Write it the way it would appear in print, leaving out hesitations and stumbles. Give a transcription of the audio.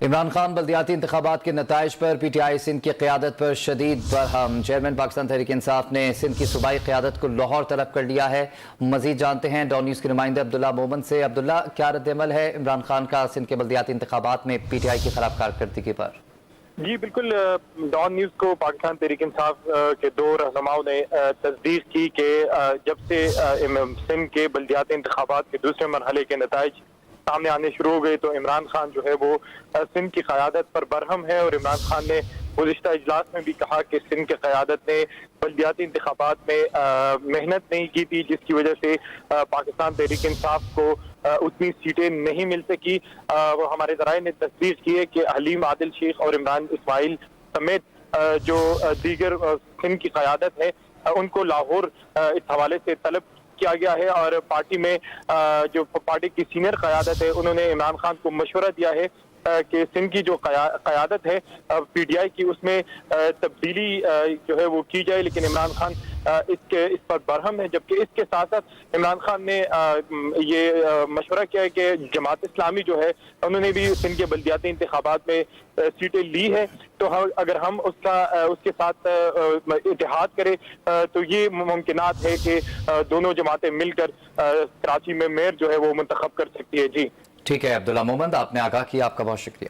عمران خان بلدیاتی انتخابات کے نتائج پر پی ٹی آئی سندھ کی قیادت پر شدید برہم۔ چیئرمین پاکستان تحریک انصاف نے سندھ کی صوبائی قیادت کو لاہور طلب کر لیا ہے۔ مزید جانتے ہیں ڈان نیوز کے نمائندے عبداللہ مومن سے۔ عبداللہ، کیا رد عمل ہے عمران خان کا سندھ کے بلدیاتی انتخابات میں پی ٹی آئی کی خراب کارکردگی پر؟ جی بالکل، ڈان نیوز کو پاکستان تحریک انصاف کے دو رہنماؤں نے تصدیق کی کہ جب سے سندھ کے بلدیاتی انتخابات کے دوسرے مرحلے کے نتائج سامنے آنے شروع ہو گئے تو عمران خان جو ہے وہ سندھ کی قیادت پر برہم ہے، اور عمران خان نے گزشتہ اجلاس میں بھی کہا کہ سندھ کی قیادت نے بلدیاتی انتخابات میں محنت نہیں کی تھی، جس کی وجہ سے پاکستان تحریک انصاف کو اتنی سیٹیں نہیں مل سکی۔ ہمارے ذرائع نے تصدیق کی ہے کہ حلیم عادل شیخ اور عمران اسماعیل سمیت جو دیگر سندھ کی قیادت ہے ان کو لاہور اس حوالے سے طلب کیا گیا ہے، اور پارٹی میں جو پارٹی کی سینئر قیادت ہے انہوں نے عمران خان کو مشورہ دیا ہے کہ سندھ کی جو قیادت ہے پی ٹی آئی کی، اس میں تبدیلی جو ہے وہ کی جائے، لیکن عمران خان اس پر برہم ہے۔ جبکہ اس کے ساتھ ساتھ عمران خان نے یہ مشورہ کیا ہے کہ جماعت اسلامی جو ہے انہوں نے بھی سندھ کے بلدیاتی انتخابات میں سیٹیں لی ہے، تو اگر ہم اس کے ساتھ اتحاد کریں تو یہ ممکنات ہے کہ دونوں جماعتیں مل کر کراچی میں میئر جو ہے وہ منتخب کر سکتی ہے۔ جی ٹھیک ہے عبداللہ مومن، آپ نے آگاہ کیا، آپ کا بہت شکریہ۔